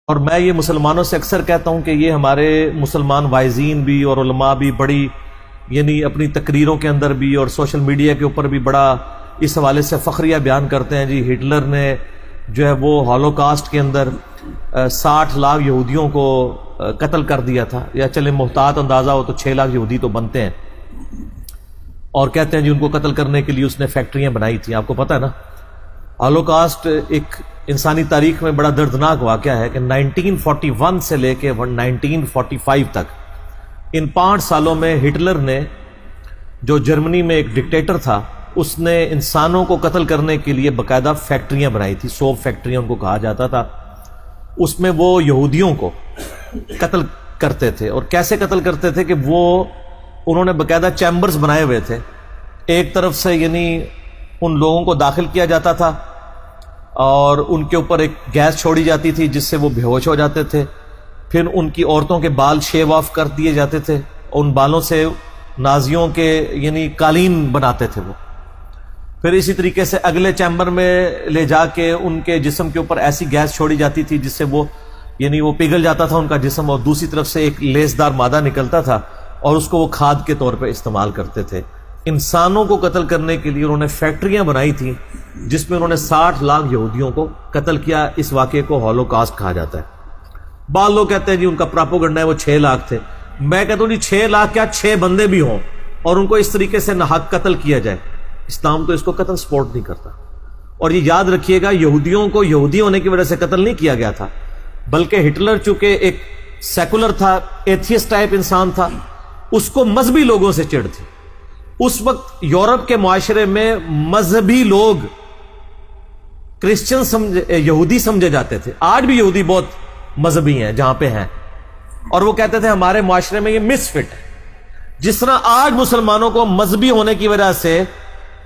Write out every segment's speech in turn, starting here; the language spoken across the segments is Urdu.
اور میں یہ مسلمانوں سے اکثر کہتا ہوں کہ یہ ہمارے مسلمان وائزین بھی اور علماء بھی بڑی یعنی اپنی تقریروں کے اندر بھی اور سوشل میڈیا کے اوپر بھی بڑا اس حوالے سے فخریہ بیان کرتے ہیں جی ہٹلر نے جو ہے وہ ہولوکاسٹ کے اندر 60 لاکھ یہودیوں کو قتل کر دیا تھا، یا چلے محتاط اندازہ ہو تو 6 لاکھ یہودی تو بنتے ہیں، اور کہتے ہیں جی ان کو قتل کرنے کے لیے اس نے فیکٹریاں بنائی تھیں۔ آپ کو پتہ ہے نا ہولوکاسٹ ایک انسانی تاریخ میں بڑا دردناک واقعہ ہے کہ 1941 سے لے کے 1945 تک ان 5 سالوں میں ہٹلر نے، جو جرمنی میں ایک ڈکٹیٹر تھا، اس نے انسانوں کو قتل کرنے کے لیے باقاعدہ فیکٹریاں بنائی تھی، 100 فیکٹریاں ان کو کہا جاتا تھا۔ اس میں وہ یہودیوں کو قتل کرتے تھے، اور کیسے قتل کرتے تھے کہ وہ انہوں نے باقاعدہ چیمبرز بنائے ہوئے تھے، ایک طرف سے یعنی ان لوگوں کو داخل کیا جاتا تھا اور ان کے اوپر ایک گیس چھوڑی جاتی تھی جس سے وہ بے ہوش ہو جاتے تھے، پھر ان کی عورتوں کے بال شیو آف کر دیے جاتے تھے، ان بالوں سے نازیوں کے یعنی قالین بناتے تھے وہ، پھر اسی طریقے سے اگلے چیمبر میں لے جا کے ان کے جسم کے اوپر ایسی گیس چھوڑی جاتی تھی جس سے وہ یعنی وہ پگھل جاتا تھا ان کا جسم، اور دوسری طرف سے ایک لیسدار مادہ نکلتا تھا اور اس کو وہ کھاد کے طور پہ استعمال کرتے تھے۔ انسانوں کو قتل کرنے کے لیے انہوں نے فیکٹریاں بنائی تھیں جس میں انہوں نے 60 لاکھ یہودیوں کو قتل کیا۔ اس واقعے کو ہولوکاسٹ کہا جاتا ہے۔ بعض لوگ کہتے ہیں جی ان کا پراپوگنڈا ہے وہ 6 لاکھ تھے، میں کہتا ہوں جی 6 لاکھ کیا 6 بندے بھی ہوں اور ان کو اس طریقے سے ناحق قتل کیا جائے، اسلام تو اس کو قتل سپورٹ نہیں کرتا۔ اور یہ یاد رکھیے گا یہودیوں کو یہودی ہونے کی وجہ سے قتل نہیں کیا گیا تھا، بلکہ ہٹلر چونکہ ایک سیکولر تھا، ایتھیسٹ ٹائپ انسان تھا، اس کو مذہبی لوگوں سے چڑ تھی۔ اس وقت یورپ کے معاشرے میں مذہبی لوگ کرسچن یہودی سمجھے جاتے تھے، آج بھی یہودی بہت مذہبی ہیں جہاں پہ ہیں، اور وہ کہتے تھے ہمارے معاشرے میں یہ مس فٹ ہے۔ جس طرح آج مسلمانوں کو مذہبی ہونے کی وجہ سے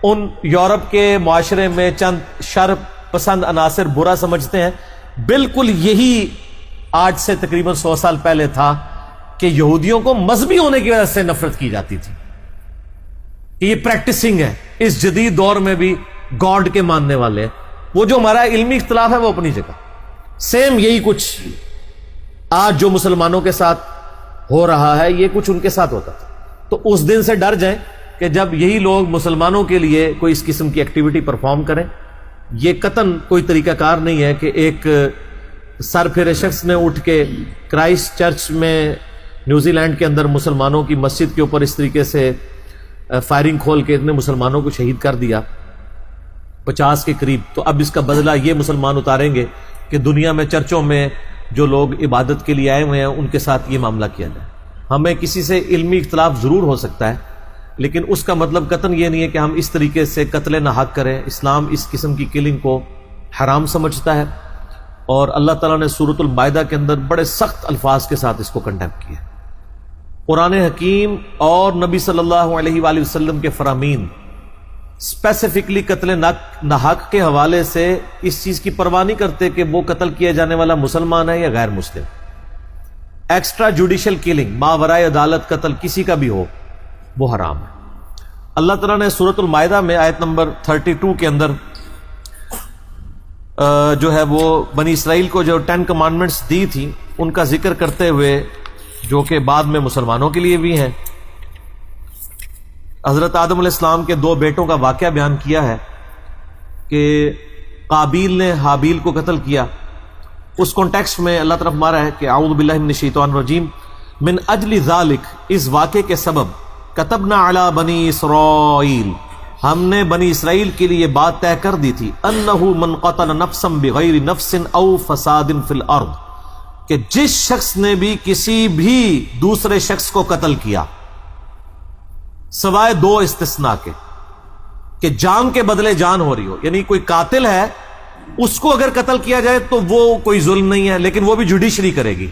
ان یورپ کے معاشرے میں چند شر پسند عناصر برا سمجھتے ہیں، بالکل یہی آج سے تقریباً 100 سال پہلے تھا کہ یہودیوں کو مذہبی ہونے کی وجہ سے نفرت کی جاتی تھی کہ یہ پریکٹسنگ ہے۔ اس جدید دور میں بھی گاڈ کے ماننے والے ہیں۔ وہ جو ہمارا علمی اختلاف ہے وہ اپنی جگہ، سیم یہی کچھ آج جو مسلمانوں کے ساتھ ہو رہا ہے یہ کچھ ان کے ساتھ ہوتا تھا۔ تو اس دن سے ڈر جائیں کہ جب یہی لوگ مسلمانوں کے لیے کوئی اس قسم کی ایکٹیویٹی پرفارم کریں، یہ قطعاً کوئی طریقہ کار نہیں ہے کہ ایک سر پھیرے شخص نے اٹھ کے کرائسٹ چرچ میں نیوزی لینڈ کے اندر مسلمانوں کی مسجد کے اوپر اس طریقے سے فائرنگ کھول کے اتنے مسلمانوں کو شہید کر دیا 50 کے قریب۔ تو اب اس کا بدلہ یہ مسلمان اتاریں گے کہ دنیا میں چرچوں میں جو لوگ عبادت کے لیے آئے ہوئے ہیں ان کے ساتھ یہ معاملہ کیا جائے۔ ہمیں کسی سے علمی اختلاف ضرور ہو سکتا ہے، لیکن اس کا مطلب قطعاً یہ نہیں ہے کہ ہم اس طریقے سے قتل ناحق کریں۔ اسلام اس قسم کی کلنگ کو حرام سمجھتا ہے، اور اللہ تعالیٰ نے سورۃ المائدہ کے اندر بڑے سخت الفاظ کے ساتھ اس کو کنڈیم کیا۔ قرآن حکیم اور نبی صلی اللہ علیہ وآلہ وسلم کے فرامین اسپیسیفکلی قتل ناحق کے حوالے سے اس چیز کی پرواہ نہیں کرتے کہ وہ قتل کیا جانے والا مسلمان ہے یا غیر مسلم۔ ایکسٹرا جوڈیشل کلنگ، ماورائے عدالت قتل کسی کا بھی ہو، وہ حرام ہے۔ اللہ تعالیٰ نے سورۃ المائدہ میں آیت نمبر 32 کے اندر جو ہے وہ بنی اسرائیل کو جو 10 کمانڈمنٹس دی تھی ان کا ذکر کرتے ہوئے، جو کہ بعد میں مسلمانوں کے لیے بھی ہیں، حضرت آدم علیہ السلام کے 2 بیٹوں کا واقعہ بیان کیا ہے کہ قابیل نے حابیل کو قتل کیا۔ اس کانٹیکسٹ میں اللہ تعالیٰ فرما رہا ہے کہ اعوذ باللہ من الشیطان الرجیم، من اجل ذالک، اس واقعے کے سبب، کتبنا علی بنی اسرائیل، ہم نے بنی اسرائیل کے لیے بات طے کر دی تھی، انہ من قتل نفسا بغیر نفس او فساد فی الارض، کہ جس شخص نے بھی کسی بھی دوسرے شخص کو قتل کیا، سوائے 2 استثناء کے، کہ جان کے بدلے جان ہو رہی ہو، یعنی کوئی قاتل ہے اس کو اگر قتل کیا جائے تو وہ کوئی ظلم نہیں ہے، لیکن وہ بھی جوڈیشری کرے گی۔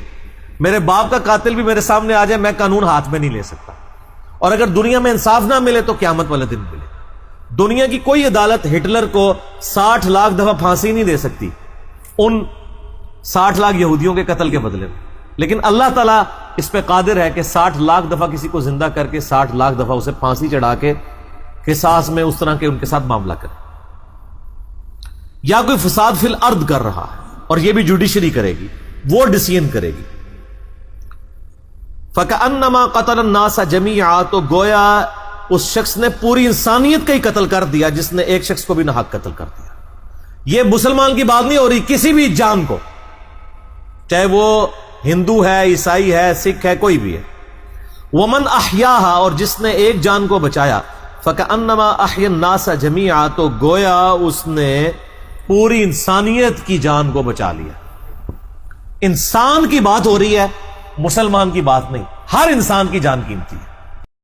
میرے باپ کا قاتل بھی میرے سامنے آ جائے، میں قانون ہاتھ میں نہیں لے سکتا، اور اگر دنیا میں انصاف نہ ملے تو قیامت والے دن ملے۔ دنیا کی کوئی عدالت ہٹلر کو 60 لاکھ دفعہ پھانسی نہیں دے سکتی ان 60 لاکھ یہودیوں کے قتل کے بدلے میں، لیکن اللہ تعالیٰ اس پہ قادر ہے کہ 60 لاکھ دفعہ کسی کو زندہ کر کے 60 لاکھ دفعہ اسے پھانسی چڑھا کے قصاص میں اس طرح کے ان کے ساتھ معاملہ کرے۔ یا کوئی فساد فی الارض کر رہا ہے اور یہ بھی جوڈیشری کرے گی، وہ ڈسیژن کرے گی. فَكَأَنَّمَا قَتَلَ النَّاسَ جَمِيعًا، تو گویا اس شخص نے پوری انسانیت کا ہی قتل کر دیا جس نے ایک شخص کو بھی ناحق قتل کر دیا. یہ مسلمان کی بات نہیں ہو رہی، کسی بھی جان کو، چاہے وہ ہندو ہے، عیسائی ہے، سکھ ہے، کوئی بھی ہے. وَمَنْ أَحْيَاهَا، اور جس نے ایک جان کو بچایا، فَكَأَنَّمَا أَحْيَا النَّاسَ جَمِيعًا، تو گویا اس نے پوری انسانیت کی جان کو بچا لیا. انسان کی بات ہو رہی ہے، مسلمان کی بات نہیں. ہر انسان کی جان قیمتی ہے.